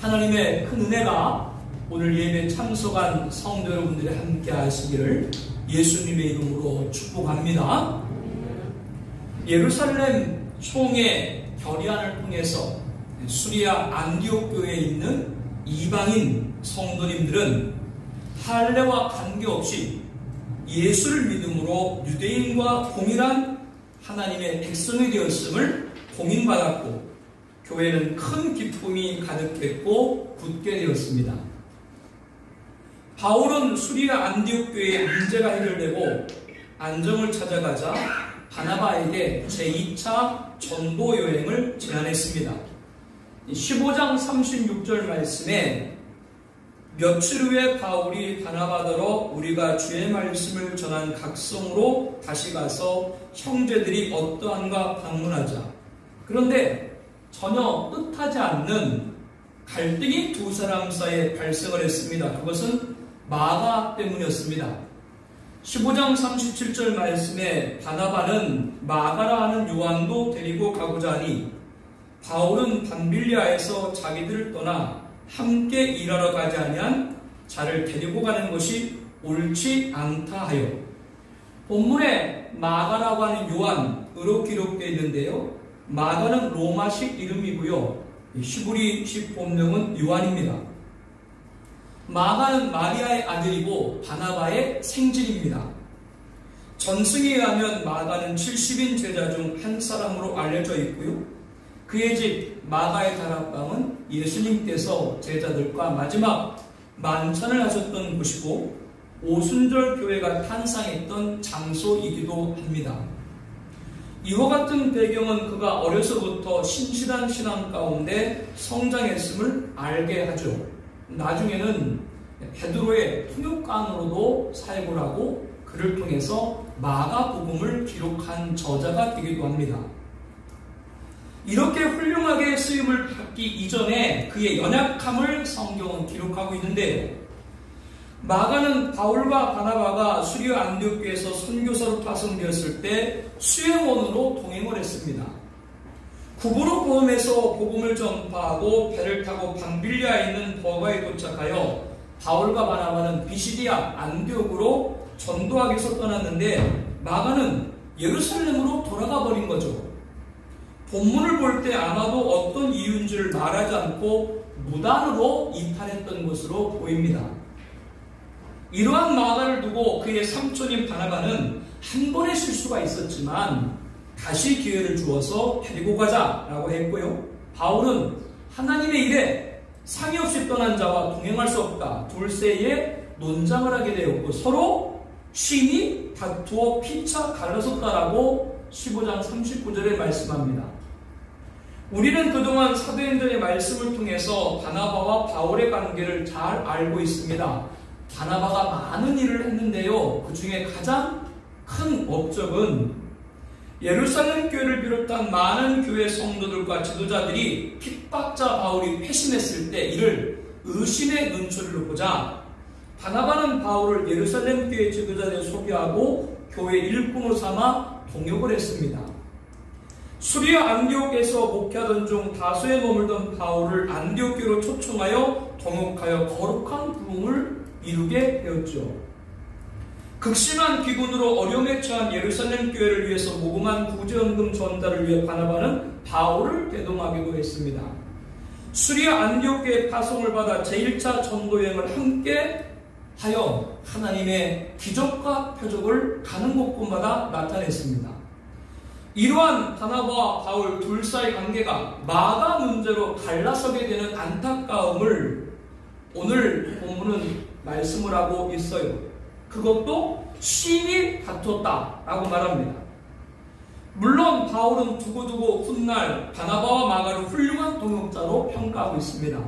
하나님의 큰 은혜가 오늘 예배 참석한 성도 여러분들이 함께 하시기를 예수님의 이름으로 축복합니다. 예루살렘 총회 결의안을 통해서 수리아 안디옥 교회에 있는 이방인 성도님들은 할례와 관계없이 예수를 믿음으로 유대인과 동일한 하나님의 백성이 되었음을 공인받았고, 교회는 큰 기쁨이 가득했고 굳게 되었습니다. 바울은 수리아 안디옥 교회의 문제가 해결되고 안정을 찾아가자 바나바에게 제2차 전도 여행을 제안했습니다. 15장 36절 말씀에 며칠 후에 바울이 바나바더러 우리가 주의 말씀을 전한 각성으로 다시 가서 형제들이 어떠한가 방문하자. 그런데 전혀 뜻하지 않는 갈등이 두 사람 사이에 발생을 했습니다. 그것은 마가 때문이었습니다. 15장 37절 말씀에 바나바는 마가라 하는 요한도 데리고 가고자 하니 바울은 밤빌리아에서 자기들을 떠나 함께 일하러 가지 아니한 자를 데리고 가는 것이 옳지 않다 하여. 본문에 마가라고 하는 요한으로 기록되어 있는데요, 마가는 로마식 이름이고요, 히브리식 본명은 요한입니다. 마가는 마리아의 아들이고 바나바의 생질입니다. 전승에 의하면 마가는 70인 제자 중 한 사람으로 알려져 있고요, 그의 집 마가의 다락방은 예수님께서 제자들과 마지막 만찬을 하셨던 곳이고 오순절 교회가 탄생했던 장소이기도 합니다. 이와 같은 배경은 그가 어려서부터 신실한 신앙 가운데 성장했음을 알게 하죠. 나중에는 베드로의 통역관으로도 사역을 하고 그를 통해서 마가복음을 기록한 저자가 되기도 합니다. 이렇게 훌륭하게 쓰임을 받기 이전에 그의 연약함을 성경은 기록하고 있는데요, 마가는 바울과 바나바가 수리아 안디옥교에서 선교사로 파송되었을 때 수행원으로 동행을 했습니다. 구부로 포함해서 복음을 전파하고 배를 타고 밤빌리아에 있는 버가에 도착하여 바울과 바나바는 비시디아 안디옥으로 전도하기 위해서 떠났는데 마가는 예루살렘으로 돌아가 버린 거죠. 본문을 볼 때 아마도 어떤 이유인지를 말하지 않고 무단으로 이탈했던 것으로 보입니다. 이러한 마가를 두고 그의 삼촌인 바나바는 한 번의 실수가 있었지만 다시 기회를 주어서 데리고 가자라고 했고요, 바울은 하나님의 일에 상의 없이 떠난 자와 동행할 수 없다, 둘세에 논장을 하게 되었고 서로 심히 다투어 피차 갈라섰다라고 15장 39절에 말씀합니다. 우리는 그동안 사도행전의 말씀을 통해서 바나바와 바울의 관계를 잘 알고 있습니다. 바나바가 많은 일을 했는데요, 그 중에 가장 큰 업적은 예루살렘 교회를 비롯한 많은 교회 성도들과 지도자들이 핍박자 바울이 회심했을 때 이를 의심의 눈초리로 보자 바나바는 바울을 예루살렘 교회 지도자들에 소개하고 교회 일꾼으로 삼아 동역을 했습니다. 수리아 안디옥에서 목회하던 중 다소에 머물던 바울을 안디옥교로 초청하여 동역하여 거룩한 부흥을 이루게 되었죠. 극심한 기근으로 어려움에 처한 예루살렘 교회를 위해서 모금한 구제연금 전달을 위해 바나바는 바울을 대동하기도 했습니다. 수리아 안디옥 교회 파송을 받아 제1차 전도여행을 함께 하여 하나님의 기적과 표적을 가는 곳곳마다 나타냈습니다. 이러한 바나바와 바울 둘 사이 관계가 마가 문제로 갈라서게 되는 안타까움을 오늘 본문은 말씀을 하고 있어요. 그것도 심히 다퉜다라고 말합니다. 물론 바울은 두고두고 훗날 바나바와 마가를 훌륭한 동역자로 평가하고 있습니다.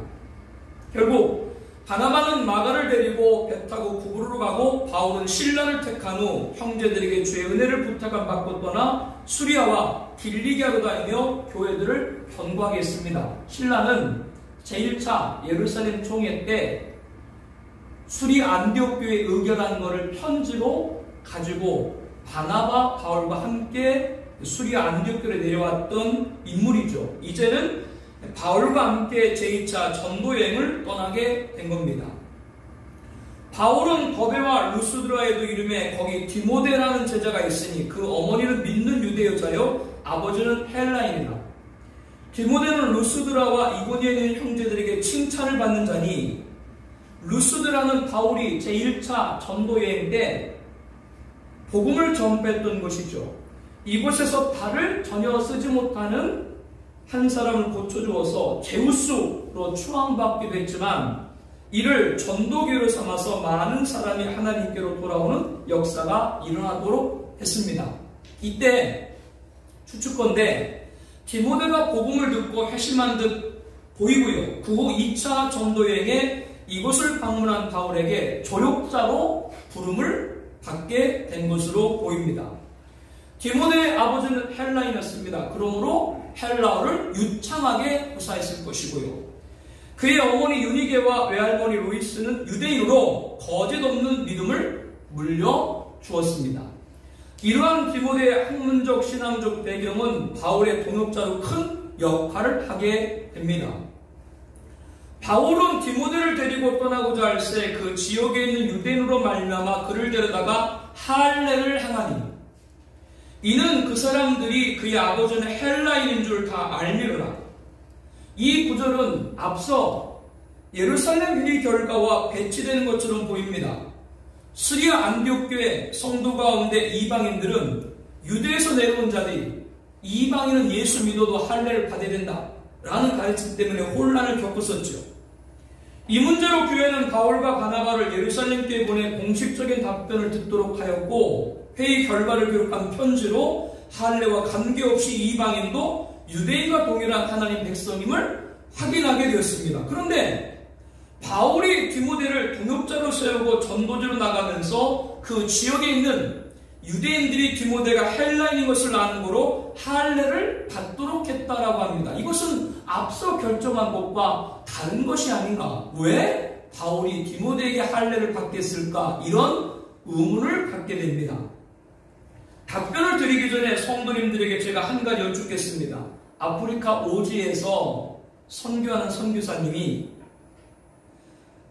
결국 바나바는 마가를 데리고 배 타고 구부로로 가고 바울은 신라를 택한 후 형제들에게 주의 은혜를 부탁을 받고 떠나 수리아와 길리기아로 다니며 교회들을 견고하게 했습니다. 신라는 제1차 예루살렘 총회 때 수리아 안디옥 교회에 의결한 것을 편지로 가지고 바나바 바울과 함께 수리아 안디옥 교회에 내려왔던 인물이죠. 이제는 바울과 함께 제2차 전도여행을 떠나게 된 겁니다. 바울은 더베와 루스드라에도 이름에 거기 디모데라는 제자가 있으니 그 어머니는 믿는 유대 여자요 아버지는 헬라인이라. 디모데는 루스드라와 이고니에 있는 형제들에게 칭찬을 받는 자니, 루스드라는 바울이 제1차 전도여행 때 복음을 전파했던 곳이죠. 이곳에서 발을 전혀 쓰지 못하는 한 사람을 고쳐주어서 제우스로 추앙받기도 했지만, 이를 전도기로 삼아서 많은 사람이 하나님께로 돌아오는 역사가 일어나도록 했습니다. 이때 추측건대 디모데가 복음을 듣고 회심한 듯 보이고요. 그 후 2차 전도여행에 이곳을 방문한 바울에게 조력자로 부름을 받게 된 것으로 보입니다. 디모데의 아버지는 헬라인이었습니다. 그러므로 헬라어를 유창하게 구사했을 것이고요. 그의 어머니 유니게와 외할머니 로이스는 유대인으로 거짓없는 믿음을 물려주었습니다. 이러한 디모데의 학문적 신앙적 배경은 바울의 동역자로 큰 역할을 하게 됩니다. 바울은 디모데를 데리고 떠나고자 할새 그 지역에 있는 유대인으로 말미암아 그를 데려다가 할례를 행하니, 이는 그 사람들이 그의 아버지는 헬라인인 줄 다 알미르라. 이 구절은 앞서 예루살렘 회의 결과와 배치되는 것처럼 보입니다. 시리아 안디옥교회 성도 가운데 이방인들은 유대에서 내려온 자들이 이방인은 예수 믿어도 할례를 받아야 된다 라는 가르침 때문에 혼란을 겪었었죠. 이 문제로 교회는 바울과 바나바를 예루살렘 교회에 보내 공식적인 답변을 듣도록 하였고, 회의 결과를 기록한 편지로 할례와 관계없이 이방인도 유대인과 동일한 하나님 백성임을 확인하게 되었습니다. 그런데 바울이 디모데를 동역자로 세우고 전도지로 나가면서 그 지역에 있는 유대인들이 디모데가 헬라인인 것을 아는 거로 할례를 받도록 했다라고 합니다. 이것은 앞서 결정한 것과 다른 것이 아닌가? 왜 바울이 디모데에게 할례를 받겠을까? 이런 의문을 갖게 됩니다. 답변을 드리기 전에 성도님들에게 제가 한 가지 여쭙겠습니다. 아프리카 오지에서 선교하는 선교사님이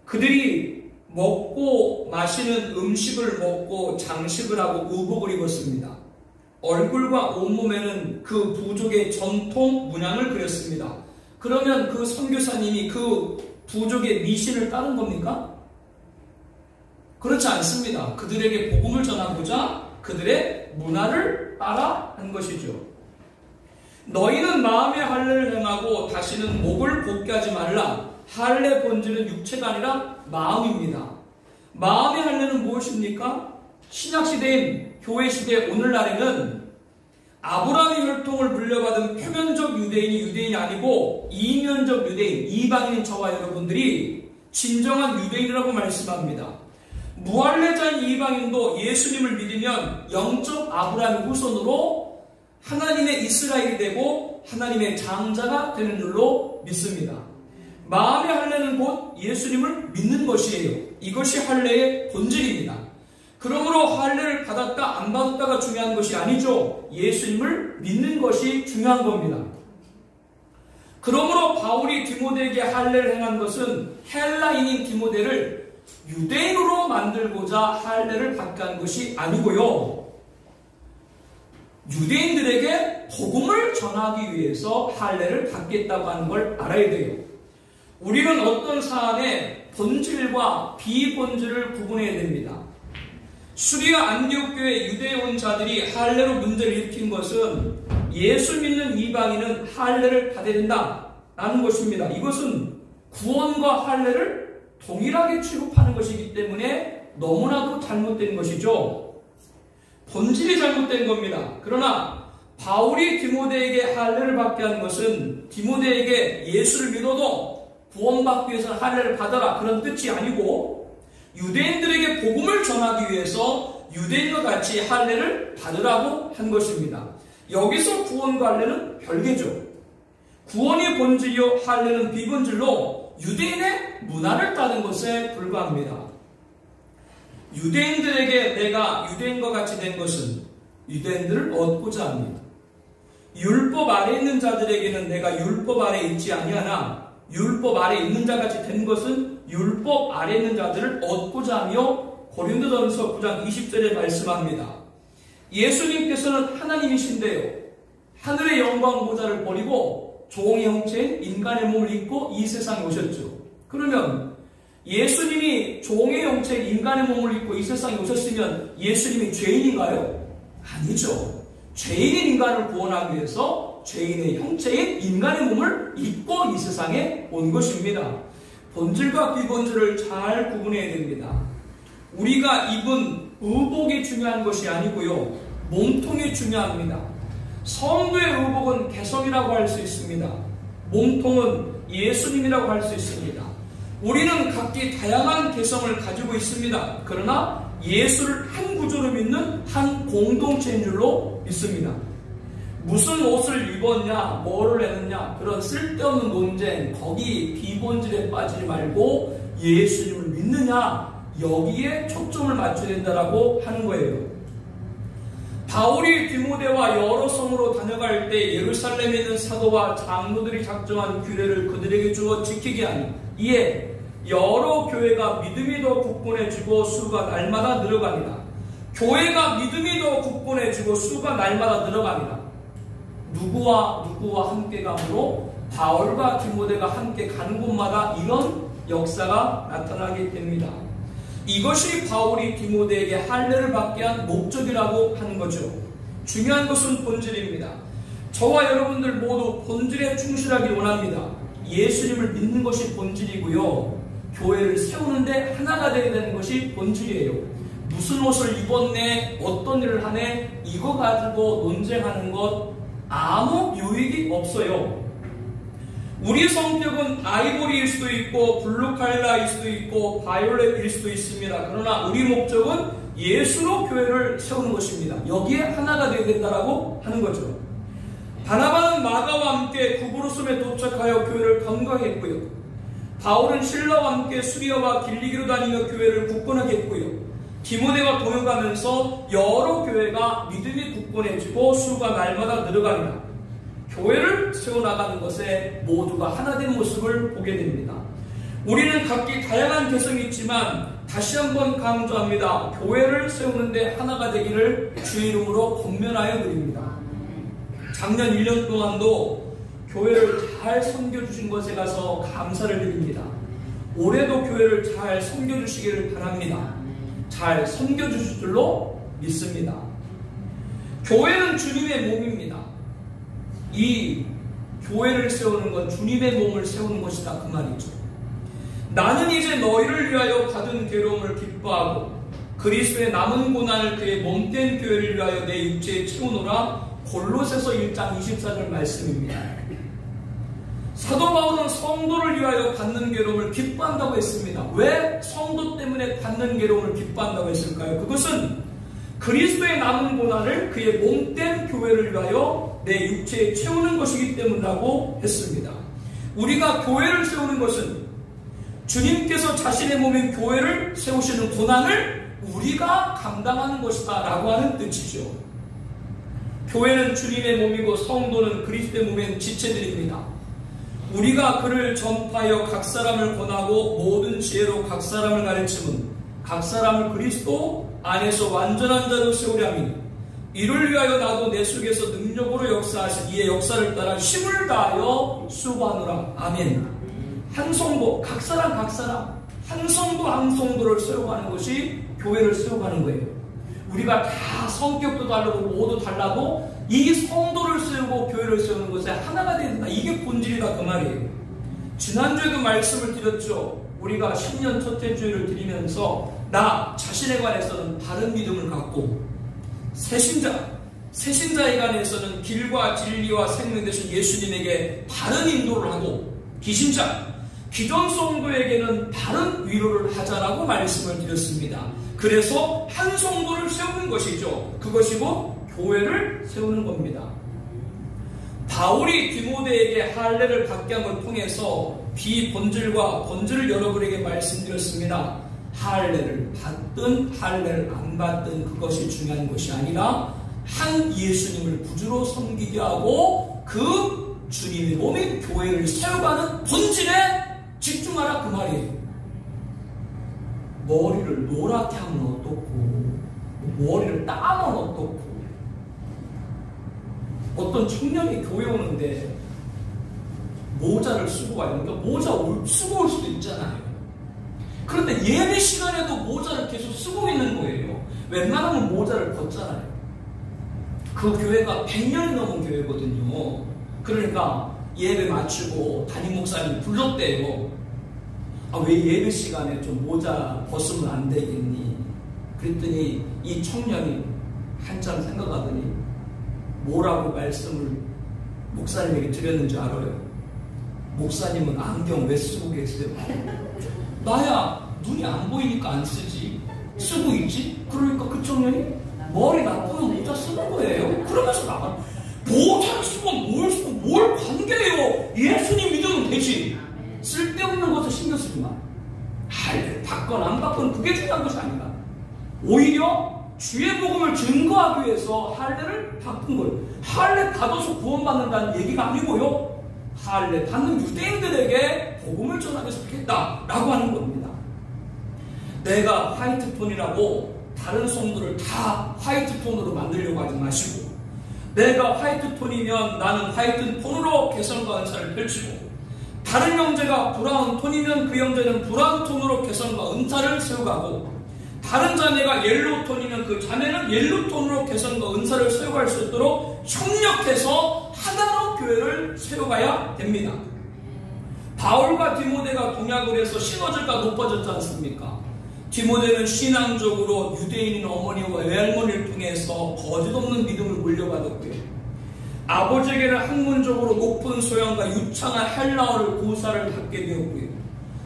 그들이 먹고 마시는 음식을 먹고 장식을 하고 의복을 입었습니다. 얼굴과 온몸에는 그 부족의 전통 문양을 그렸습니다. 그러면 그 선교사님이 그 부족의 미신을 따른 겁니까? 그렇지 않습니다. 그들에게 복음을 전하고자 그들의 문화를 따라 한 것이죠. 너희는 마음의 할례를 행하고 다시는 목을 곱게 하지 말라. 할례 본질은 육체가 아니라 마음입니다. 마음의 할례는 무엇입니까? 신약시대인 교회시대 오늘날에는 아브라함의 혈통을 물려받은 표면적 유대인이 유대인이 아니고 이면적 유대인, 이방인인 저와 여러분들이 진정한 유대인이라고 말씀합니다. 무할례자인 이방인도 예수님을 믿으면 영적 아브라함의 후손으로 하나님의 이스라엘이 되고 하나님의 장자가 되는 줄로 믿습니다. 마음의 할례는 곧 예수님을 믿는 것이에요. 이것이 할례의 본질입니다. 그러므로 할례를 받았다 안 받았다가 중요한 것이 아니죠. 예수님을 믿는 것이 중요한 겁니다. 그러므로 바울이 디모데에게 할례를 행한 것은 헬라인인 디모데를 유대인으로 만들고자 할례를 받게 한 것이 아니고요. 유대인들에게 복음을 전하기 위해서 할례를 받겠다고 하는 걸 알아야 돼요. 우리는 어떤 사안의 본질과 비본질을 구분해야 됩니다. 수리아 안디옥 교회 유대에 온 자들이 할례로 문제를 일으킨 것은 예수 믿는 이방인은 할례를 받아야 된다라는 것입니다. 이것은 구원과 할례를 동일하게 취급하는 것이기 때문에 너무나도 잘못된 것이죠. 본질이 잘못된 겁니다. 그러나 바울이 디모데에게 할례를 받게 한 것은 디모데에게 예수를 믿어도 구원받기 위해서는 할례를 받아라 그런 뜻이 아니고, 유대인들에게 복음을 전하기 위해서 유대인과 같이 할례를 받으라고 한 것입니다. 여기서 구원과 할례는 별개죠. 구원이 본질이요 할례는 비본질로 유대인의 문화를 따른 것에 불과합니다. 유대인들에게 내가 유대인과 같이 된 것은 유대인들을 얻고자 합니다. 율법 아래 있는 자들에게는 내가 율법 아래 있지 아니하나 율법 아래 있는 자같이 된 것은 율법 아래 있는 자들을 얻고자 하며 고린도전서 9장 20절에 말씀합니다. 예수님께서는 하나님이신데요, 하늘의 영광 보좌를 버리고 종의 형체인 인간의 몸을 입고 이 세상에 오셨죠. 그러면 예수님이 종의 형체인 인간의 몸을 입고 이 세상에 오셨으면 예수님이 죄인인가요? 아니죠. 죄인인 인간을 구원하기 위해서 죄인의 형체인 인간의 몸을 입고 이 세상에 온 것입니다. 본질과 비본질을 잘 구분해야 됩니다. 우리가 입은 의복이 중요한 것이 아니고요, 몸통이 중요합니다. 성도의 의복은 개성이라고 할 수 있습니다. 몸통은 예수님이라고 할 수 있습니다. 우리는 각기 다양한 개성을 가지고 있습니다. 그러나 예수를 한 구조로 믿는 한 공동체인 줄로 믿습니다. 무슨 옷을 입었냐, 뭐를 했느냐, 그런 쓸데없는 논쟁, 거기 비본질에 빠지지 말고 예수님을 믿느냐, 여기에 초점을 맞춰야 된다라고 하는 거예요. 바울이 디모데와 여러 성으로 다녀갈 때 예루살렘에 있는 사도와 장로들이 작정한 규례를 그들에게 주어 지키게 하니 이에 여러 교회가 믿음이 더 굳건해지고 수가 날마다 늘어갑니다. 교회가 믿음이 더 굳건해지고 수가 날마다 늘어갑니다. 누구와 함께 가므로 바울과 디모데가 함께 가는 곳마다 이런 역사가 나타나게 됩니다. 이것이 바울이 디모데에게 할례를 받게 한 목적이라고 하는 거죠. 중요한 것은 본질입니다. 저와 여러분들 모두 본질에 충실하기 원합니다. 예수님을 믿는 것이 본질이고요, 교회를 세우는데 하나가 되어야 되는 것이 본질이에요. 무슨 옷을 입었네, 어떤 일을 하네, 이거 가지고 논쟁하는 것 아무 유익이 없어요. 우리 성격은 아이보리일 수도 있고 블루칼라일 수도 있고 바이올렛일 수도 있습니다. 그러나 우리 목적은 예수로 교회를 세우는 것입니다. 여기에 하나가 되어야 된다고 하는 거죠. 바나바는 마가와 함께 구브로섬에 도착하여 교회를 건강했고요, 바울은 실라와 함께 수리아와 길리기로 다니며 교회를 굳건하게 했고요, 디모데와 동역하면서 여러 교회가 믿음이 굳건해지고 수가 날마다 늘어갑니다. 교회를 세워나가는 것에 모두가 하나 된 모습을 보게 됩니다. 우리는 각기 다양한 개성이 있지만 다시 한번 강조합니다. 교회를 세우는데 하나가 되기를 주의 이름으로 권면하여 드립니다. 작년 1년 동안도 교회를 잘 섬겨주신 것에 가서 감사를 드립니다. 올해도 교회를 잘 섬겨주시기를 바랍니다. 잘 섬겨주실 줄로 믿습니다. 교회는 주님의 몸입니다. 이 교회를 세우는 건 주님의 몸을 세우는 것이다, 그 말이죠. 나는 이제 너희를 위하여 받은 괴로움을 기뻐하고 그리스도의 남은 고난을 그의 몸된 교회를 위하여 내 육체에 채우노라. 골로새서 1장 24절 말씀입니다. 사도 바울은 성도를 위하여 받는 괴로움을 기뻐한다고 했습니다. 왜 성도 때문에 받는 괴로움을 기뻐한다고 했을까요? 그것은 그리스도의 남은 고난을 그의 몸된 교회를 위하여 내 육체에 채우는 것이기 때문이라고 했습니다. 우리가 교회를 세우는 것은 주님께서 자신의 몸인 교회를 세우시는 고난을 우리가 감당하는 것이다 라고 하는 뜻이죠. 교회는 주님의 몸이고 성도는 그리스도의 몸인 지체들입니다. 우리가 그를 전파하여 각 사람을 권하고 모든 지혜로 각 사람을 가르치면 각 사람을 그리스도 안에서 완전한 자로 세우려 함이니 이를 위하여 나도 내 속에서 능력으로 역사하신 이의 역사를 따라 힘을 다하여 수고하노라. 아멘. 한 성도, 각 사람 한 성도를 세워가는 것이 교회를 세워가는 거예요. 우리가 다 성격도 다르고 모두 달라도 이 성도를 세우고 교회를 세우는 것에 하나가 된다. 이게 본질이다, 그 말이에요. 지난주에도 말씀을 드렸죠. 우리가 신년 첫째 주일을 드리면서 나 자신에 관해서는 바른 믿음을 갖고 새신자에 관해서는 길과 진리와 생명 되신 예수님에게 바른 인도를 하고 기존 성도에게는 바른 위로를 하자라고 말씀을 드렸습니다. 그래서 한 성도를 세우는 것이죠. 그것이고 교회를 세우는 겁니다. 바울이 디모데에게 할례를 받게 한 걸 통해서 비본질과 본질을 여러분에게 말씀드렸습니다. 할례를 받든 할례를 안 받든 그것이 중요한 것이 아니라 한 예수님을 구주로 섬기게 하고 그 주님의 몸인 교회를 세워가는 본질에 집중하라 그 말이에요. 머리를 노랗게 하면 어떻고 머리를 따면 어떻고. 어떤 청년이 교회 오는데 모자를 쓰고 와요. 그러니까 모자 쓰고 올 수도 있잖아요. 그런데 예배 시간에도 모자를 계속 쓰고 있는 거예요. 웬만하면 모자를 벗잖아요. 그 교회가 100년이 넘은 교회거든요. 그러니까 예배 마치고 담임 목사님이 불렀대요. 왜 예배 시간에 좀 모자 벗으면 안 되겠니? 그랬더니 이 청년이 한참 생각하더니 뭐라고 말씀을 목사님에게 드렸는지 알아요? 목사님은 안경 왜 쓰고 계세요? 나야 눈이 안 보이니까 안 쓰지. 쓰고 있지? 그러니까 그 청년이 머리 나쁘면 모자 쓰는 거예요. 그러면서 나가. 모자를 쓰면 뭘 관계해요? 예수님 믿으면 되지. 쓸데없는 것을 신경 쓰지 마. 받건 안 받건 그게 중요한 것이 아니다. 오히려 주의 복음을 증거하기 위해서 할례를 바꾼 거예요. 할례 받아서 구원받는다는 얘기가 아니고요. 할례 받는 유대인들에게 복음을 전하기 위해서 했다라고 하는 겁니다. 내가 화이트톤이라고 다른 성도를 다 화이트톤으로 만들려고 하지 마시고, 내가 화이트톤이면 나는 화이트톤으로 개성과 은사를 펼치고, 다른 형제가 브라운톤이면 그 형제는 브라운톤으로 개성과 은사를 세워가고, 다른 자매가 옐로우톤이면 그 자매는 옐로우톤으로 개성과 은사를 세워갈 수 있도록 협력해서 하나로 교회를 세워가야 됩니다. 바울과 디모데가 동약을 해서 신호질가 높아졌지 않습니까? 디모데는 신앙적으로 유대인인 어머니와 외할머니를 통해서 거짓없는 믿음을 물려받았고요. 아버지에게는 학문적으로 높은 소양과 유창한 헬라어를 고사를 갖게 되었고요.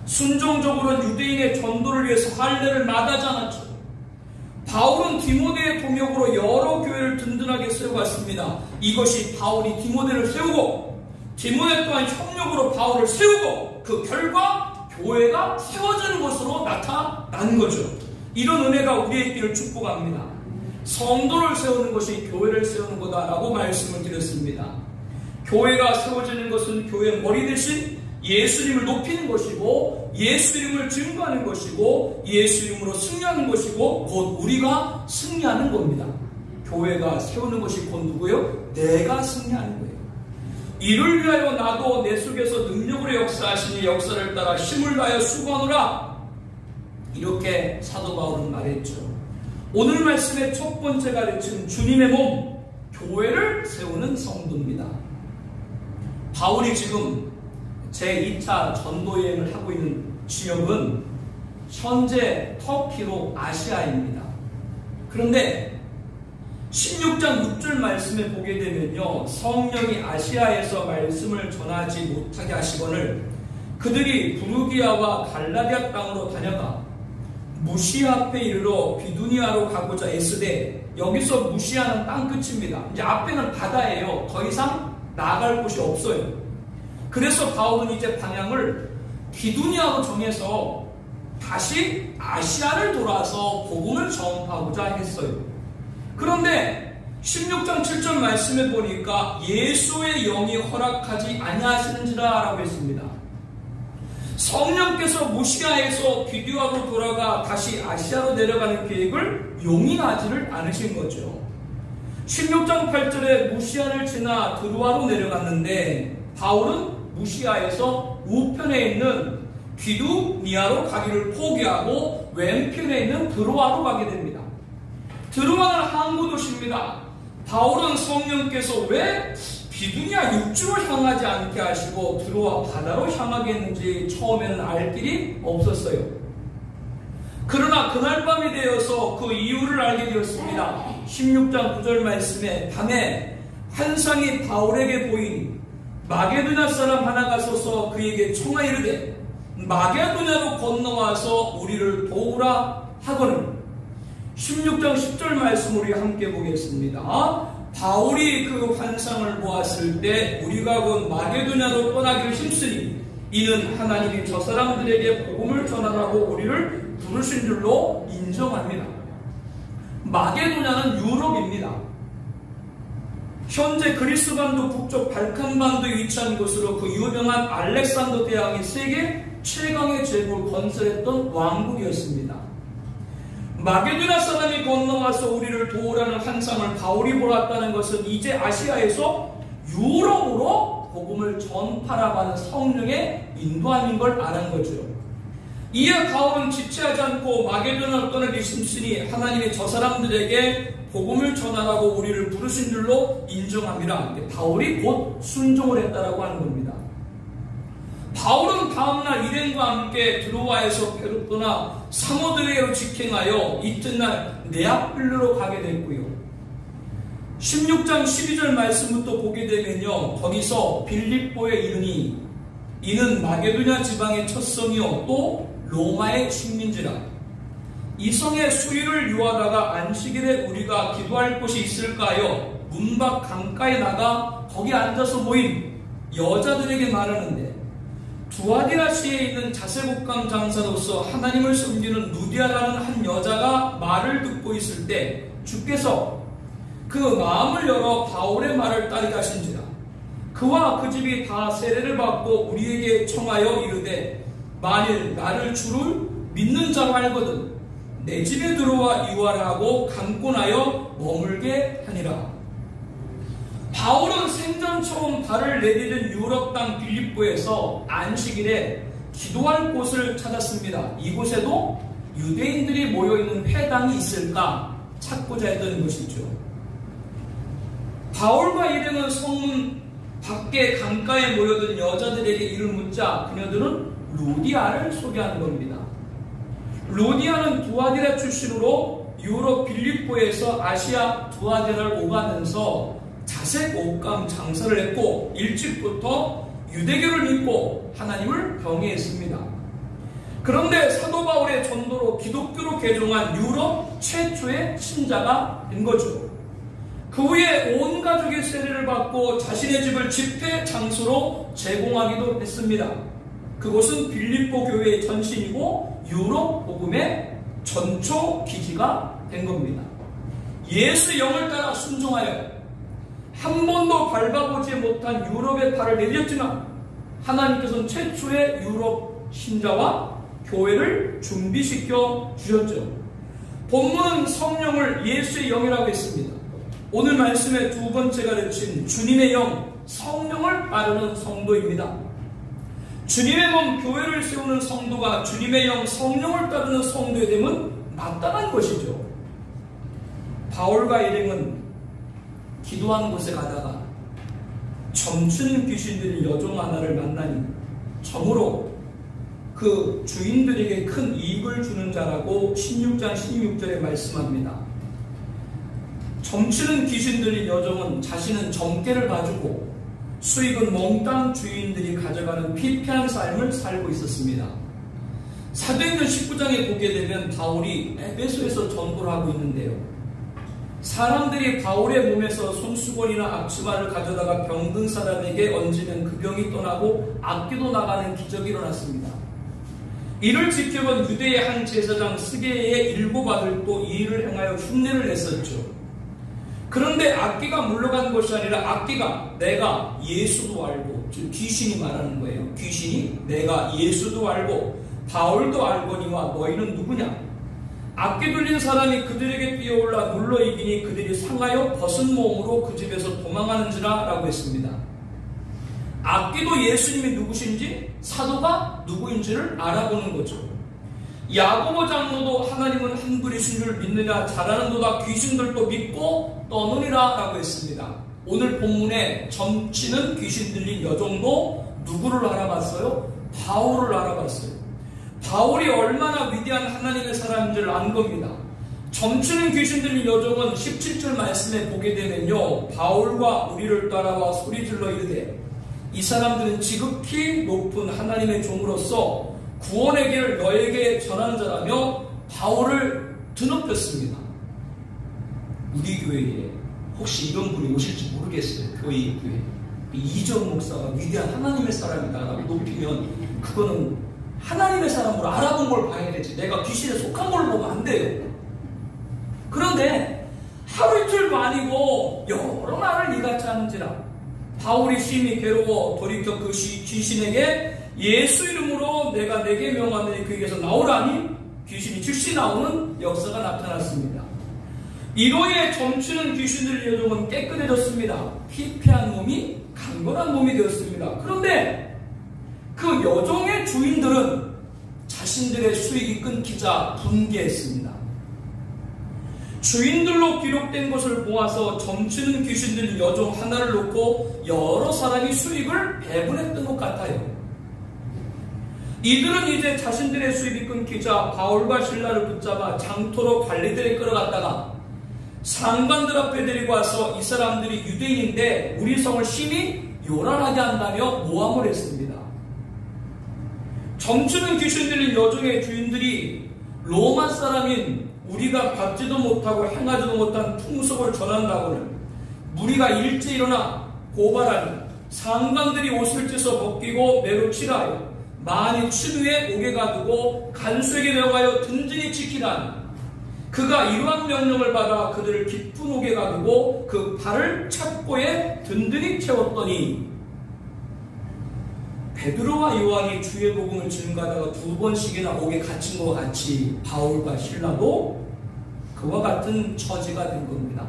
순종적으로 유대인의 전도를 위해서 할례를 마다하지 않았죠. 바울은 디모데의 동역으로 여러 교회를 든든하게 세워갔습니다. 이것이 바울이 디모데를 세우고 디모데 또한 협력으로 바울을 세우고 그 결과 교회가 세워지는 것으로 나타난 거죠. 이런 은혜가 우리의 길을 축복합니다. 성도를 세우는 것이 교회를 세우는 거다라고 말씀을 드렸습니다. 교회가 세워지는 것은 교회의 머리 대신 예수님을 높이는 것이고, 예수님을 증거하는 것이고, 예수님으로 승리하는 것이고, 곧 우리가 승리하는 겁니다. 교회가 세우는 것이 곧 누구예요? 내가 승리하는 거예요. 이를 위하여 나도 내 속에서 능력으로 역사하시니 역사를 따라 힘을 다하여 수고하노라. 이렇게 사도 바울은 말했죠. 오늘 말씀의 첫 번째 가르침, 주님의 몸, 교회를 세우는 성도입니다. 바울이 지금 제2차 전도여행을 하고 있는 지역은 현재 터키로 아시아입니다. 그런데 16장 6절 말씀에 보게 되면요, 성령이 아시아에서 말씀을 전하지 못하게 하시거늘 그들이 부르기아와 갈라디아 땅으로 다녀가 무시아 앞에 이르러 비두니아로 가고자 애쓰되, 여기서 무시아는 땅 끝입니다. 이제 앞에는 바다예요. 더 이상 나아갈 곳이 없어요. 그래서 바울은 이제 방향을 비두니아로 정해서 다시 아시아를 돌아서 복음을 전파하고자 했어요. 그런데 16장 7절 말씀에 보니까 예수의 영이 허락하지 아니하시는지라 라고 했습니다. 성령께서 무시아에서 비두니아로 돌아가 다시 아시아로 내려가는 계획을 용인하지를 않으신 거죠. 16장 8절에 무시아를 지나 드로아로 내려갔는데 바울은 무시아에서 우편에 있는 비두니아로 가기를 포기하고 왼편에 있는 드로아로 가게 됩니다. 드로아는 항구 도시입니다. 바울은 성령께서 왜 비두니아 육지로 향하지 않게 하시고 드로아 바다로 향하게 했는지 처음에는 알 길이 없었어요. 그러나 그날 밤이 되어서 그 이유를 알게 되었습니다. 16장 9절 말씀에 밤에 환상이 바울에게 보이니 마게도냐 사람 하나가 서서 그에게 청하이르되 마게도냐로 건너와서 우리를 도우라 하거늘. 16장 10절 말씀 우리 함께 보겠습니다. 바울이 그 환상을 보았을 때 우리가 곧 마게도냐로 떠나기를 힘쓰니 이는 하나님이 저 사람들에게 복음을 전하라고 우리를 부르신 줄로 인정합니다. 마게도냐는 유럽입니다. 현재 그리스 반도 북쪽 발칸반도에 위치한 곳으로 그 유명한 알렉산더 대왕이 세계 최강의 제국을 건설했던 왕국이었습니다. 마게도냐 사람이 건너와서 우리를 도우라는 환상을 바울이 보았다는 것은 이제 아시아에서 유럽으로 복음을 전파라고 하는 성령의 인도함인 걸 아는 거죠. 이에 바울은 지체하지 않고 마게도냐로 떠날 리심슨이 하나님의 저 사람들에게 복음을 전하라고 우리를 부르신 줄로 인정함이라. 바울이 곧 순종을 했다라고 하는 겁니다. 바울은 다음날 일행과 함께 드로아에서 배로 떠나 사모드레로 직행하여 이튿날 네아폴리로 가게 됐고요. 16장 12절 말씀부터 보게 되면요, 거기서 빌립보에 이르니 이는 마게도냐 지방의 첫 성이요 또 로마의 식민지라. 이 성의 수위를 유하다가 안식일에 우리가 기도할 곳이 있을까요? 문 밖 강가에 나가 거기 앉아서 모인 여자들에게 말하는데, 두아디라시에 있는 자세곡감 장사로서 하나님을 섬기는 루디아라는 한 여자가 말을 듣고 있을 때 주께서 그 마음을 열어 바울의 말을 따르게 하신지라. 그와 그 집이 다 세례를 받고 우리에게 청하여 이르되 만일 나를 주를 믿는 자로 알거든 내 집에 들어와 유하라고 강권하여 머물게 하니라. 바울은 생전 처음 발을 내디딘 유럽 땅 빌립보에서 안식일에 기도할 곳을 찾았습니다. 이곳에도 유대인들이 모여있는 회당이 있을까 찾고자 했던 것이죠. 바울과 일행은 성문 밖에 강가에 모여든 여자들에게 이를 묻자 그녀들은 루디아를 소개하는 겁니다. 루디아는 두아디라 출신으로 유럽 빌립보에서 아시아 두아디라를 오가면서 자색 옷감 장사를 했고 일찍부터 유대교를 믿고 하나님을 경외했습니다. 그런데 사도 바울의 전도로 기독교로 개종한 유럽 최초의 신자가 된 거죠. 그 후에 온 가족의 세례를 받고 자신의 집을 집회 장소로 제공하기도 했습니다. 그곳은 빌립보 교회의 전신이고 유럽 복음의 전초 기지가 된 겁니다. 예수 영을 따라 순종하여 한 번도 밟아보지 못한 유럽의 발을 내디뎠지만 하나님께서는 최초의 유럽 신자와 교회를 준비시켜 주셨죠. 본문은 성령을 예수의 영이라고 했습니다. 오늘 말씀의 두 번째 가르침 주님의 영, 성령을 따르는 성도입니다. 주님의 몸 교회를 세우는 성도가 주님의 영, 성령을 따르는 성도의 됨은 마땅한 것이죠. 바울과 일행은 기도하는 곳에 가다가 점치는 귀신들이 여종 하나를 만나니 정으로 그 주인들에게 큰 이익을 주는 자라고 16장 16절에 말씀합니다. 점치는 귀신들인 여종은 자신은 점괘를 봐주고 수익은 몽땅 주인들이 가져가는 피폐한 삶을 살고 있었습니다. 사도행전 19장에 보게 되면 바울이 에베소에서 전도를 하고 있는데요, 사람들이 바울의 몸에서 손수건이나 앞치마를 가져다가 병든 사람에게 얹으면 그 병이 떠나고 악기도 나가는 기적이 일어났습니다. 이를 지켜본 유대의 한 제사장 스게의 일곱 아들도 이 일을 행하여 흉내를 냈었죠. 그런데 악기가 물러간 것이 아니라 악기가 내가 예수도 알고, 즉 귀신이 말하는 거예요. 귀신이 내가 예수도 알고 바울도 알거니와 너희는 누구냐? 악기 들린 사람이 그들에게 뛰어올라 눌러 이기니 그들이 상하여 벗은 몸으로 그 집에서 도망하는지라 라고 했습니다. 악기도 예수님이 누구신지 사도가 누구인지를 알아보는 거죠. 야고보 장로도 하나님은 한 분이신 줄 믿느냐 잘하는도다 귀신들도 믿고 떠느니라 라고 했습니다. 오늘 본문에 점치는 귀신 들린 여종도 누구를 알아봤어요? 바울을 알아봤어요. 바울이 얼마나 위대한 하나님의 사람인지를 안 겁니다. 점치는 귀신 들린 여종은 17절 말씀에 보게 되면요, 바울과 우리를 따라와 소리질러 이르되 이 사람들은 지극히 높은 하나님의 종으로서 구원의 길을 너에게 전하는 자라며 바울을 드높였습니다. 우리 교회에 혹시 이런 분이 오실지 모르겠어요. 교회 이정 목사가 위대한 하나님의 사람이다라고 높이면 그거는 하나님의 사람으로 알아본 걸 봐야 되지, 내가 귀신에 속한 걸 보면 안 돼요. 그런데 하루 이틀 귀신을 많이고 여러 날을 이같이 하는지라. 바울이 심히 괴로워 돌이켜 그 귀신에게 예수 이름으로 내가 내게 명하노니 그에게서 나오라니 귀신이 즉시 나오는 역사가 나타났습니다. 이로 인해 점치는 귀신들 여종은 깨끗해졌습니다. 피폐한 몸이 강건한 몸이 되었습니다. 그런데 그 여종의 주인들은 자신들의 수익이 끊기자 분개했습니다. 주인들로 기록된 것을 보아서 점치는 귀신들이 여종 하나를 놓고 여러 사람이 수익을 배분했던 것 같아요. 이들은 이제 자신들의 수입이 끊기자 바울과 실라를 붙잡아 장터로 관리들에 끌어갔다가 상관들 앞에 데리고 와서 이 사람들이 유대인인데 우리 성을 심히 요란하게 한다며 모함을 했습니다. 점치는 귀신 들린 여종의 주인들이 로마 사람인 우리가 받지도 못하고 행하지도 못한 풍속을 전한다고는 무리가 일제 일어나 고발하니 상관들이 옷을 찢어 벗기고 매로 치라하여 만일 추후에 옥에 가두고 간수에게 내어가여 든든히 지키라니 그가 이러한 명령을 받아 그들을 깊은 옥에 가두고 그 발을 착고에 든든히 채웠더니 베드로와 요한이 주의 복음을 증거하다가 2번씩이나 옥에 갇힌 것과 같이 바울과 실라도 그와 같은 처지가 된 겁니다.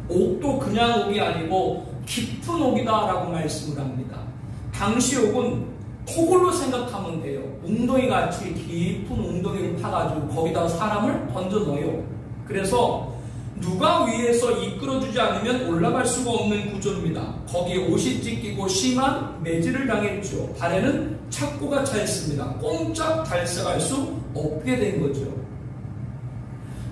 옥도 그냥 옥이 아니고 깊은 옥이다 라고 말씀을 합니다. 당시 옥은 토굴로 생각하면 돼요. 웅덩이같이 깊은 웅덩이를 파가지고 거기다가 사람을 던져 넣어요. 그래서 누가 위에서 이끌어주지 않으면 올라갈 수가 없는 구조입니다. 거기에 옷이 찢기고 심한 매질을 당했죠. 발에는 착고가 차 있습니다. 꼼짝 달색할 수 없게 된 거죠.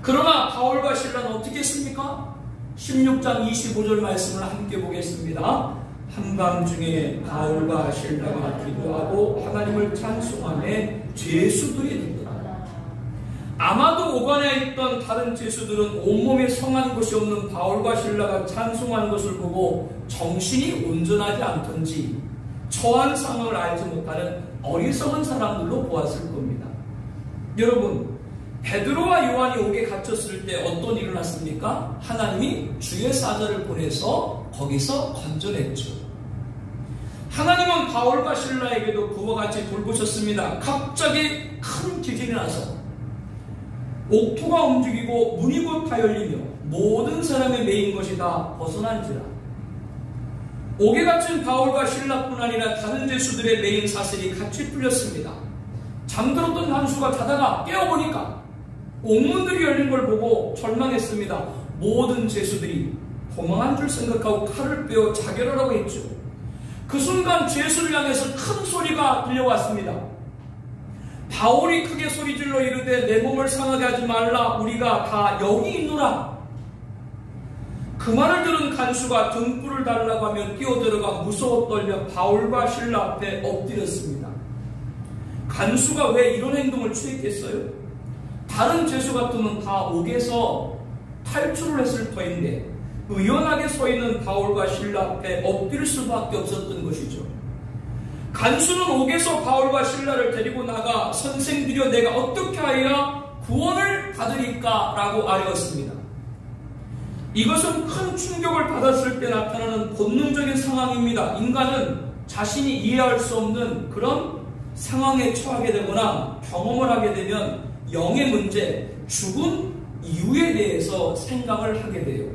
그러나 바울과 실라는 어떻게 했습니까? 16장 25절 말씀을 함께 보겠습니다. 한밤중에 바울과 실라가 기도하고 하나님을 찬송하며 죄수들이 듣더라. 아마도 오간에 있던 다른 죄수들은 온몸에 성한 것이 없는 바울과 실라가 찬송하는 것을 보고 정신이 온전하지 않던지 처한 상황을 알지 못하는 어리석은 사람들로 보았을 겁니다. 여러분, 베드로와 요한이 옥에 갇혔을 때 어떤 일이 났습니까? 하나님이 주의 사자를 보내서 거기서 건져냈죠. 하나님은 바울과 실라에게도 그와 같이 돌보셨습니다. 갑자기 큰 지진이 나서 옥토가 움직이고 문이 곧 다 열리며 모든 사람의 매인 것이 다 벗어난지라. 옥에 갇힌 바울과 실라뿐 아니라 다른 죄수들의 매인 사슬이 같이 풀렸습니다. 잠들었던 간수가 자다가 깨어보니까 옥문들이 열린 걸 보고 절망했습니다. 모든 죄수들이 도망한 줄 생각하고 칼을 빼어 자결하라고 했죠. 그 순간 죄수를 향해서 큰 소리가 들려왔습니다. 바울이 크게 소리질러 이르되 내 몸을 상하게 하지 말라. 우리가 다 여기 있노라. 그 말을 들은 간수가 등불을 달라고 하며 뛰어들어가 무서워 떨며 바울과 실라 앞에 엎드렸습니다. 간수가 왜 이런 행동을 취했겠어요? 다른 죄수 같으면 다 옥에서 탈출을 했을 터인데 의연하게 서 있는 바울과 실라 앞에 엎드릴 수밖에 없었던 것이죠. 간수는 옥에서 바울과 실라를 데리고 나가 선생들이여 내가 어떻게 하여야 구원을 받으리까? 라고 아뢰었습니다. 이것은 큰 충격을 받았을 때 나타나는 본능적인 상황입니다. 인간은 자신이 이해할 수 없는 그런 상황에 처하게 되거나 경험을 하게 되면 영의 문제, 죽은 이유에 대해서 생각을 하게 돼요.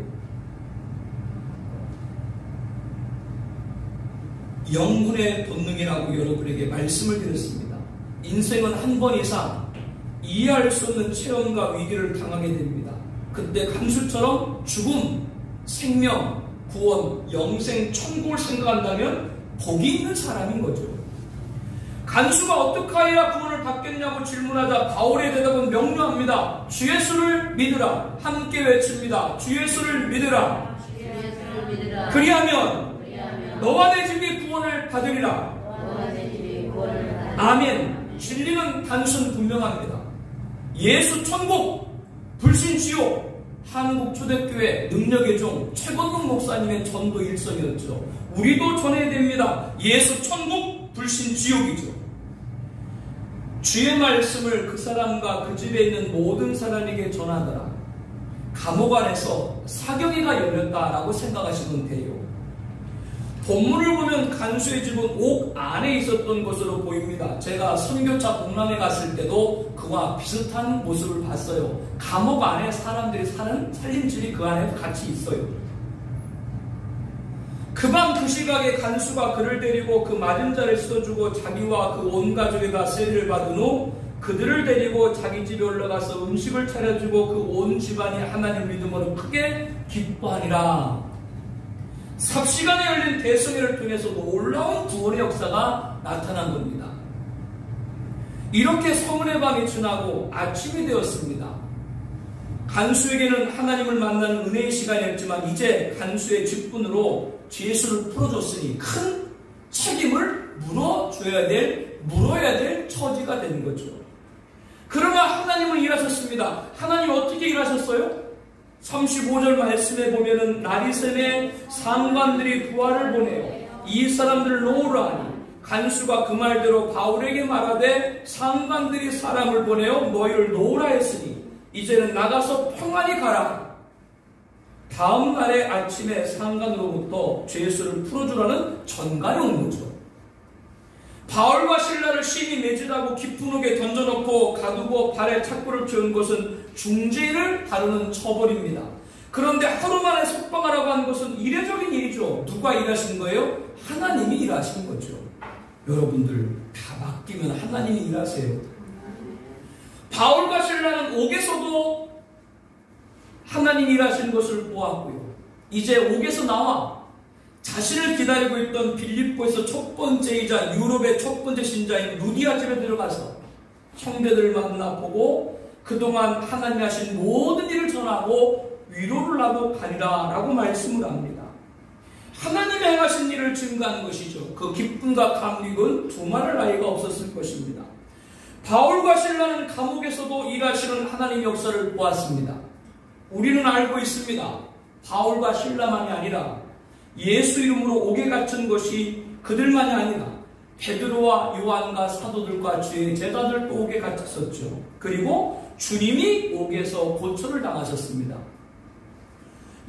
영혼의 본능이라고 여러분에게 말씀을 드렸습니다. 인생은 한 번 이상 이해할 수 없는 체험과 위기를 당하게 됩니다. 그때 간수처럼 죽음, 생명, 구원, 영생, 천국을 생각한다면 복이 있는 사람인 거죠. 간수가 어떻게 해야 구원을 받겠냐고 질문하자 바울의 대답은 명료합니다. 주 예수를 믿으라. 함께 외칩니다. 주 예수를 믿으라. 그리하면 너와 내 집이 구원을 받으리라. 아멘. 진리는 단순 분명합니다. 예수 천국, 불신 지옥. 한국초대교회 능력의 종 최건동 목사님의 전도 일성이었죠. 우리도 전해야 됩니다. 예수 천국, 불신 지옥이죠. 주의 말씀을 그 사람과 그 집에 있는 모든 사람에게 전하더라. 감옥 안에서 사경이가 열렸다라고 생각하시면 돼요. 본문을 보면 간수의 집은 옥 안에 있었던 것으로 보입니다. 제가 선교차 복랑에 갔을 때도 그와 비슷한 모습을 봤어요. 감옥 안에 사람들이 사는 살림집이 그 안에 같이 있어요. 그 밤 그 시각에 간수가 그를 데리고 그 맞은 자를 씻어주고 자기와 그 온 가족에다 세례를 받은 후 그들을 데리고 자기 집에 올라가서 음식을 차려주고 그 온 집안이 하나님 믿음으로 크게 기뻐하니라. 삽시간에 열린 대성회를 통해서 놀라운 구원의 역사가 나타난 겁니다. 이렇게 성은의 밤이 지나고 아침이 되었습니다. 간수에게는 하나님을 만나는 은혜의 시간이었지만 이제 간수의 직분으로 죄수를 풀어줬으니 큰 책임을 물어야 될 처지가 되는 거죠. 그러나 하나님은 일하셨습니다. 하나님 어떻게 일하셨어요? 35절 말씀에 보면은 나리샘의 상관들이 부하를 보내요. 이 사람들을 놓으라 하니 간수가 그 말대로 바울에게 말하되 상관들이 사람을 보내어 너희를 놓으라 했으니 이제는 나가서 평안히 가라. 다음 날의 아침에 상관으로부터 죄수를 풀어주라는 전가가 온 거죠. 바울과 실라를 심히 매질하고 깊은 옥에 던져놓고 가두고 발에 착고를 채운 것은 중죄인을 다루는 처벌입니다. 그런데 하루 만에 석방하라고 한 것은 이례적인 일이죠. 누가 일하신 거예요? 하나님이 일하신 거죠. 여러분들 다 맡기면 하나님이 일하세요. 바울과 실라는 옥에서도 하나님이 일하신 것을 보았고요. 이제 옥에서 나와 자신을 기다리고 있던 빌립보에서 첫 번째이자 유럽의 첫 번째 신자인 루디아 집에 들어가서 형제들을 만나보고 그동안 하나님이 하신 모든 일을 전하고 위로를 하고 가리라 라고 말씀을 합니다. 하나님이 행하신 일을 증거한 것이죠. 그 기쁨과 감격은 두말할 나위가 없었을 것입니다. 바울과 실라는 감옥에서도 일하시는 하나님의 역사를 보았습니다. 우리는 알고 있습니다. 바울과 실라만이 아니라 예수 이름으로 옥에 갇힌 것이 그들만이 아니라 베드로와 요한과 사도들과 주의 제자들도 옥에 갇혔었죠. 그리고 주님이 옥에서 고초를 당하셨습니다.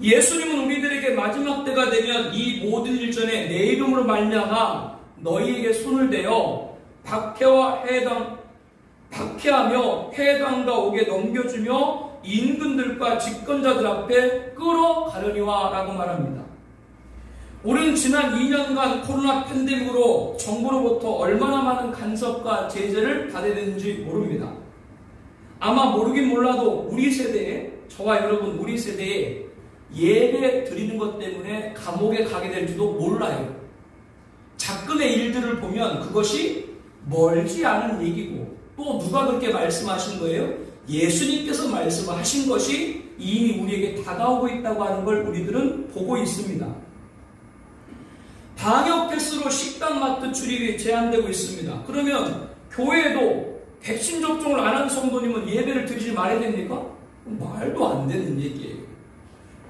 예수님은 우리들에게 마지막 때가 되면 이 모든 일 전에 내 이름으로 말미암아 너희에게 손을 대어 박해하며 회당과 옥에 넘겨주며 임금들과 집권자들 앞에 끌어가려니와 라고 말합니다. 우리는 지난 2년간 코로나 팬데믹으로 정부로부터 얼마나 많은 간섭과 제재를 받아야 되는지 모릅니다. 아마 모르긴 몰라도 우리 세대에, 저와 여러분 우리 세대에 예배 드리는 것 때문에 감옥에 가게 될지도 몰라요. 작금의 일들을 보면 그것이 멀지 않은 얘기고 또 누가 그렇게 말씀하신 거예요? 예수님께서 말씀하신 것이 이미 우리에게 다가오고 있다고 하는 걸 우리들은 보고 있습니다. 방역 패스로 식당, 마트 출입이 제한되고 있습니다. 그러면 교회에도 백신 접종을 안 한 성도님은 예배를 드리지 말아야 됩니까? 말도 안 되는 얘기예요.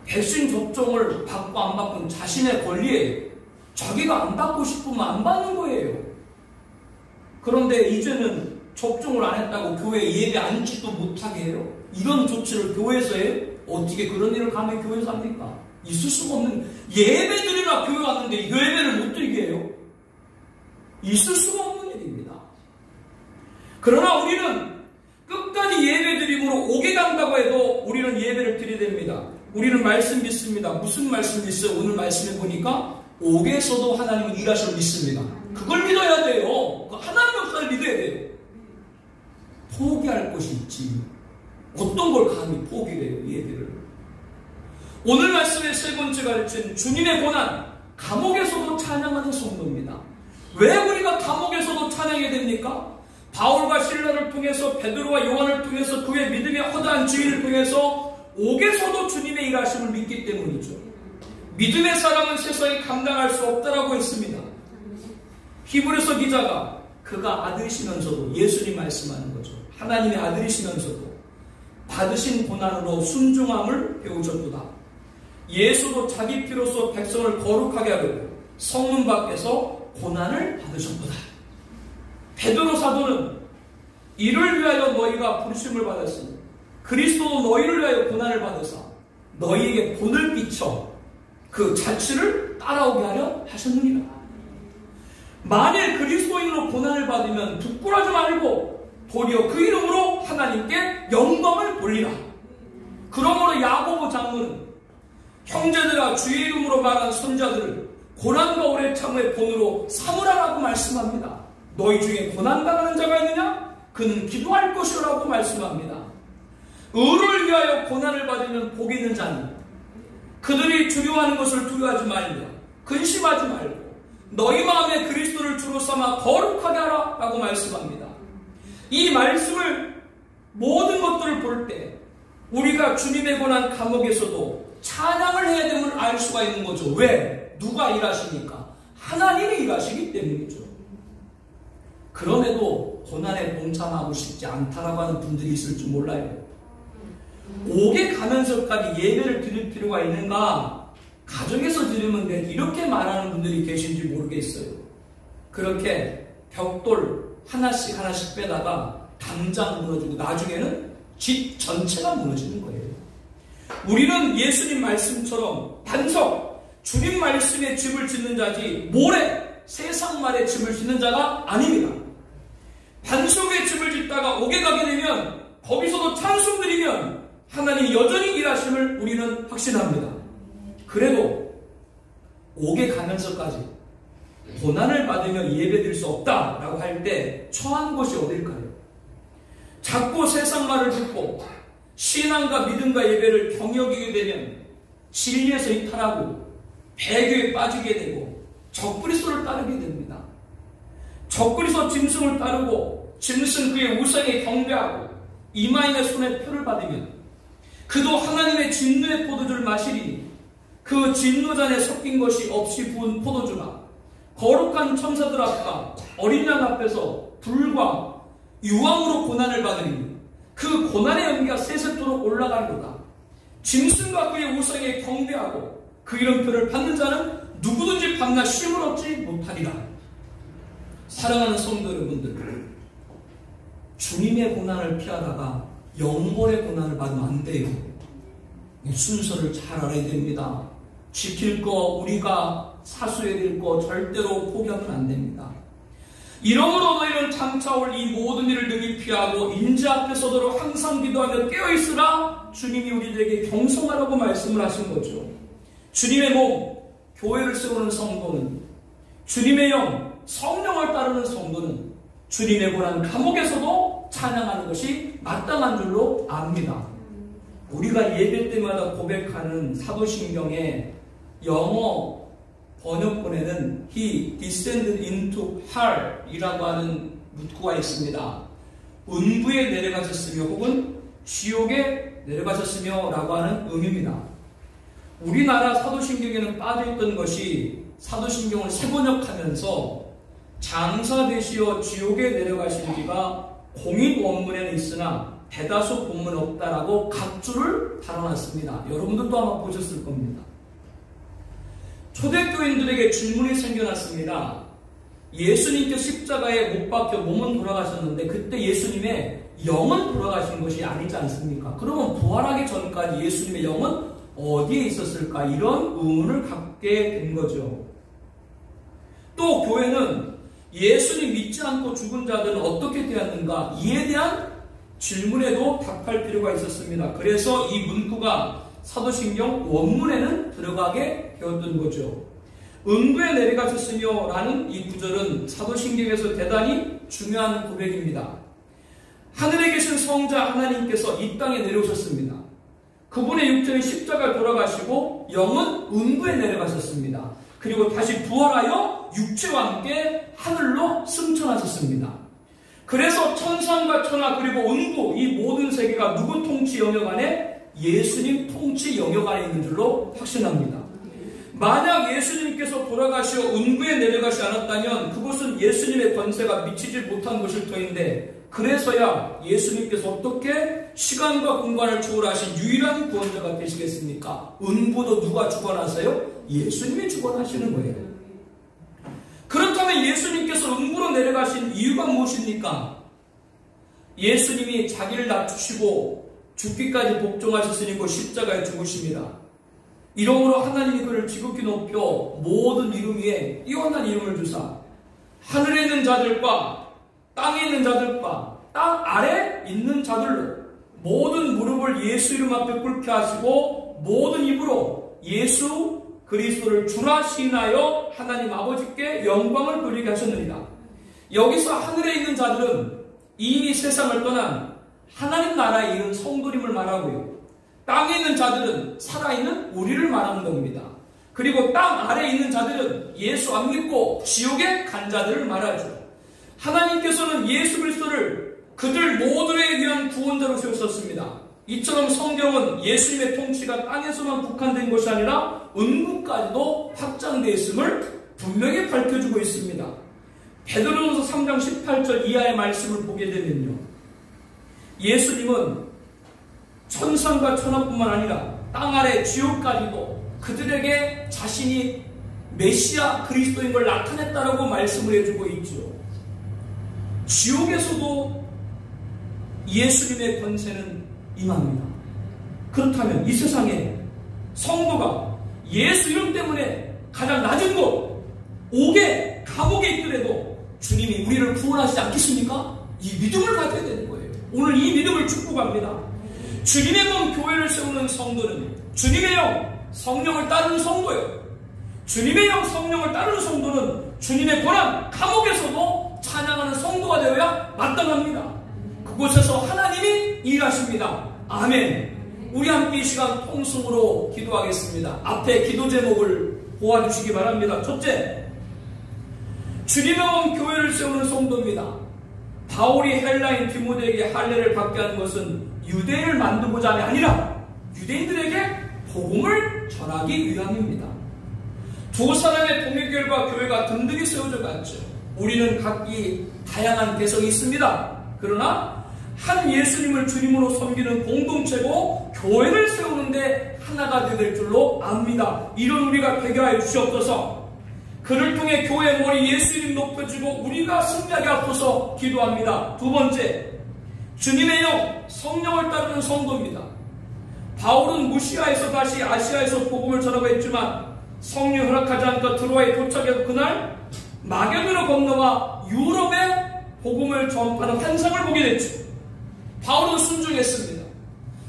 백신 접종을 받고 안 받고는 자신의 권리예요. 자기가 안 받고 싶으면 안 받는 거예요. 그런데 이제는 접종을 안 했다고 교회에 예배 앉지도 못하게 해요? 이런 조치를 교회에서 해요? 어떻게 그런 일을 감히 교회에서 합니까? 있을 수가 없는, 예배 드리라 교회 왔는데 예배를 못 드리게 해요? 있을 수가 없는 일입니다. 그러나 우리는 끝까지 예배 드림으로 옥에 간다고 해도 우리는 예배를 드려야 됩니다. 우리는 말씀 믿습니다. 무슨 말씀 믿어요? 오늘 말씀해 보니까 옥에서도 하나님은 일하심을 믿습니다. 그걸 믿어야 돼요. 하나님 역사를 믿어야 돼요. 포기할 것이 있지 어떤 걸 감히 포기를 해요? 예배를. 오늘 말씀의 세 번째 가르친 주님의 고난, 감옥에서도 찬양하는 성도입니다. 왜 우리가 감옥에서도 찬양해야 됩니까? 바울과 실라를 통해서, 베드로와 요한을 통해서, 그의 믿음의 허다한 증인을 통해서 옥에서도 주님의 일하심을 믿기 때문이죠. 믿음의 사람은 세상이 감당할 수 없다라고 했습니다. 히브리서 기자가 그가 아들이시면서도, 예수님 말씀하는 거죠. 하나님의 아들이시면서도 받으신 고난으로 순종함을 배우셨도다. 예수도 자기 피로서 백성을 거룩하게 하려고 성문 밖에서 고난을 받으셨도다. 베드로 사도는 이를 위하여 너희가 부르심을 받았으니 그리스도도 너희를 위하여 고난을 받으사 너희에게 본을 끼쳐 그 자취를 따라오게 하려 하셨느니라. 만일 그리스도인으로 고난을 받으면 부끄러워하지 말고 도리어 그 이름으로 하나님께 영광을 돌리라. 그러므로 야고보 장로는 형제들아 주의 이름으로 말한 선자들을 고난과 오래 참의 본으로 삼으라라고 말씀합니다. 너희 중에 고난당하는 자가 있느냐? 그는 기도할 것이라고 말씀합니다. 의를 위하여 고난을 받으면 복이 있는 자니 그들이 두려워하는 것을 두려워하지 말며 근심하지 말고 너희 마음에 그리스도를 주로 삼아 거룩하게 하라 라고 말씀합니다. 이 말씀을 모든 것들을 볼 때 우리가 주님의 고난 감옥에서도 찬양을 해야 됨을 알 수가 있는 거죠. 왜? 누가 일하시니까? 하나님이 일하시기 때문이죠. 그럼에도 고난에 동참하고 싶지 않다라고 하는 분들이 있을 줄 몰라요. 옥에 가면서까지 예배를 드릴 필요가 있는가? 가정에서 드리면 돼. 이렇게 말하는 분들이 계신지 모르겠어요. 그렇게 벽돌 하나씩 하나씩 빼다가 당장 무너지고 나중에는 집 전체가 무너지는 거예요. 우리는 예수님 말씀처럼 반석, 주님 말씀에 집을 짓는 자지 모래, 세상 말에 집을 짓는 자가 아닙니다. 반석에 집을 짓다가 옥에 가게 되면 거기서도 찬송 드리면 하나님이 여전히 일하심을 우리는 확신합니다. 그래도 옥에 가면서까지 고난을 받으며 예배드릴 수 없다라고 할 때 처한 곳이 어딜까요? 자꾸 세상 말을 듣고 신앙과 믿음과 예배를 경역이게 되면 진리에서 이탈하고 배교에 빠지게 되고 적그리스도를 따르게 됩니다. 적그리스도 짐승을 따르고 짐승 그의 우상에 경배하고 이마인의 손에 표를 받으면 그도 하나님의 진노의 포도주를 마시리니 그 진노잔에 섞인 것이 없이 부은 포도주라 거룩한 천사들 앞과 어린 양 앞에서 불과 유황으로 고난을 받으니 그 고난의 연기가 세세토록 올라가리로다. 짐승과 그의 우상에 경배하고 그 이름표를 받는 자는 누구든지 밤낮 쉼을 얻지 못하리라. 사랑하는 성도 여러분들, 주님의 고난을 피하다가 영혼의 고난을 받으면 안 돼요. 순서를 잘 알아야 됩니다. 지킬 거, 우리가 사수해야 될 거 절대로 포기하면 안 됩니다. 이러므로 너희는 장차올 이 모든 일을 능히 피하고 인자 앞에 서도록 항상 기도하며 깨어있으라. 주님이 우리들에게 경성하라고 말씀을 하신 거죠. 주님의 몸, 교회를 세우는 성도는, 주님의 영, 성령을 따르는 성도는 주님의 고난 감옥에서도 찬양하는 것이 마땅한 줄로 압니다. 우리가 예배 때마다 고백하는 사도신경의 영어 번역본에는 He descended into hell 이라고 하는 문구가 있습니다. 은부에 내려가셨으며 혹은 지옥에 내려가셨으며 라고 하는 의미입니다. 우리나라 사도신경에는 빠져있던 것이 사도신경을 새번역하면서 장사되시어 지옥에 내려가신지가 공인 원문에는 있으나 대다수 본문 없다라고 각주를 달아놨습니다. 여러분들도 아마 보셨을 겁니다. 초대교인들에게 질문이 생겨났습니다. 예수님께 십자가에 못 박혀 몸은 돌아가셨는데 그때 예수님의 영은 돌아가신 것이 아니지 않습니까? 그러면 부활하기 전까지 예수님의 영은 어디에 있었을까? 이런 의문을 갖게 된 거죠. 또 교회는 예수님 믿지 않고 죽은 자들은 어떻게 되었는가? 이에 대한 질문에도 답할 필요가 있었습니다. 그래서 이 문구가 사도신경 원문에는 들어가게 되었던 거죠. 은부에 내려가셨으며 라는 이 구절은 사도신경에서 대단히 중요한 고백입니다. 하늘에 계신 성자 하나님께서 이 땅에 내려오셨습니다. 그분의 육체는 십자가에 돌아가시고 영은 은부에 내려가셨습니다. 그리고 다시 부활하여 육체와 함께 하늘로 승천하셨습니다. 그래서 천상과 천하 그리고 은부 이 모든 세계가 누구 통치 영역 안에? 예수님 통치 영역 안에 있는 줄로 확신합니다. 만약 예수님께서 돌아가시어 은부에 내려가시 않았다면 그곳은 예수님의 권세가 미치지 못한 곳일 터인데 그래서야 예수님께서 어떻게 시간과 공간을 초월하신 유일한 구원자가 되시겠습니까? 은부도 누가 주관하세요? 예수님이 주관하시는 거예요. 그렇다면 예수님께서 은부로 내려가신 이유가 무엇입니까? 예수님이 자기를 낮추시고 죽기까지 복종하셨으니 그 십자가에 죽으십니다. 이러므로 하나님이 그를 지극히 높여 모든 이름 위에 뛰어난 이름을 주사 하늘에 있는 자들과 땅에 있는 자들과 땅 아래 있는 자들로 모든 무릎을 예수 이름 앞에 꿇게 하시고 모든 입으로 예수 그리스도를 주라 시인하여 하나님 아버지께 영광을 돌리게 하셨느니라. 여기서 하늘에 있는 자들은 이미 세상을 떠난 하나님 나라에 이른 성도님을 말하고요. 땅에 있는 자들은 살아있는 우리를 말하는 겁니다. 그리고 땅 아래에 있는 자들은 예수 안 믿고 지옥에 간 자들을 말하죠. 하나님께서는 예수 그리스도를 그들 모두에 위한 구원자로 세우셨습니다. 이처럼 성경은 예수님의 통치가 땅에서만 국한된 것이 아니라 음부까지도 확장되어 있음을 분명히 밝혀주고 있습니다. 베드로전서 3장 18절 이하의 말씀을 보게 되면요, 예수님은 천상과 천하뿐만 아니라 땅 아래 지옥까지도 그들에게 자신이 메시아 그리스도인 걸 나타냈다라고 말씀을 해주고 있죠. 지옥에서도 예수님의 권세는 임합니다. 그렇다면 이 세상에 성도가 예수 이름 때문에 가장 낮은 곳, 옥에 감옥에 있더라도 주님이 우리를 구원하시지 않겠습니까? 이 믿음을 가져야 되는 거예요. 오늘 이 믿음을 축복합니다. 주님의 몸 교회를 세우는 성도는 주님의 영 성령을 따르는 성도예요. 주님의 영 성령을 따르는 성도는 주님의 권한 감옥에서도 찬양하는 성도가 되어야 마땅합니다. 그곳에서 하나님이 일하십니다. 아멘. 우리 함께 이 시간 통성으로 기도하겠습니다. 앞에 기도 제목을 보아주시기 바랍니다. 첫째, 주님의 몸 교회를 세우는 성도입니다. 바울이 헬라인 디모데에게 할례를 받게 한 것은 유대인을 만들고자 함이 아니라 유대인들에게 복음을 전하기 위함입니다. 두 사람의 동일교회와 교회가 든든히 세워져 갔죠. 우리는 각기 다양한 개성이 있습니다. 그러나 한 예수님을 주님으로 섬기는 공동체고 교회를 세우는데 하나가 될 줄로 압니다. 이런 우리가 되게 하여 주시옵소서. 그를 통해 교회 머리 예수님 높여주고 우리가 승리하게 하옵소서 기도합니다. 두 번째, 주님의 영 성령을 따르는 성도입니다. 바울은 무시아에서 다시 아시아에서 복음을 전하고 했지만 성령 허락하지 않고 드로아에 도착해서 그날 막연으로 건너와 유럽에 복음을 전파하는 환상을 보게 됐죠. 바울은 순종했습니다.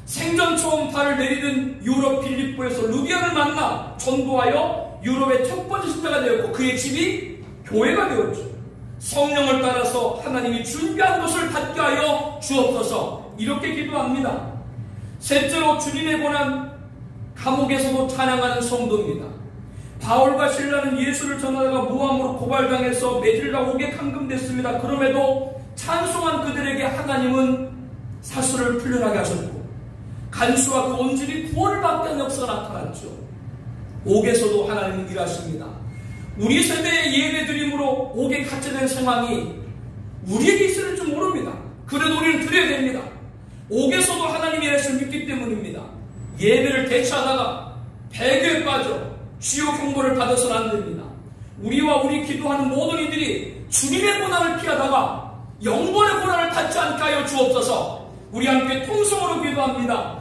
생전 처음 발을 내리던 유럽 빌립보에서 루디안을 만나 전도하여 유럽의 첫 번째 신자가 되었고 그의 집이 교회가 되었죠. 성령을 따라서 하나님이 준비한 것을 닫게 하여 주옵소서 이렇게 기도합니다. 셋째로 주님의 권한 감옥에서도 찬양하는 성도입니다. 바울과 실라는 예수를 전하다가 모함으로 고발당해서 매질과 옥에 감금됐습니다. 그럼에도 찬송한 그들에게 하나님은 사슬을 풀려나게 하셨고 간수와 그 온전히 구원을 받게 하는 역사가 나타났죠. 옥에서도 하나님은 일하십니다. 우리 세대의 예배드림으로 옥에 갇혀된 상황이 우리에게 있을지 모릅니다. 그래도 우리는 드려야 됩니다. 옥에서도 하나님이 일하심을 믿기 때문입니다. 예배를 대체하다가 배교에 빠져 지옥 형벌을 받아서는 안 됩니다. 우리와 우리 기도하는 모든 이들이 주님의 고난을 피하다가 영번의 고난을 받지 않게 하여 주옵소서. 우리 함께 통성으로 기도합니다.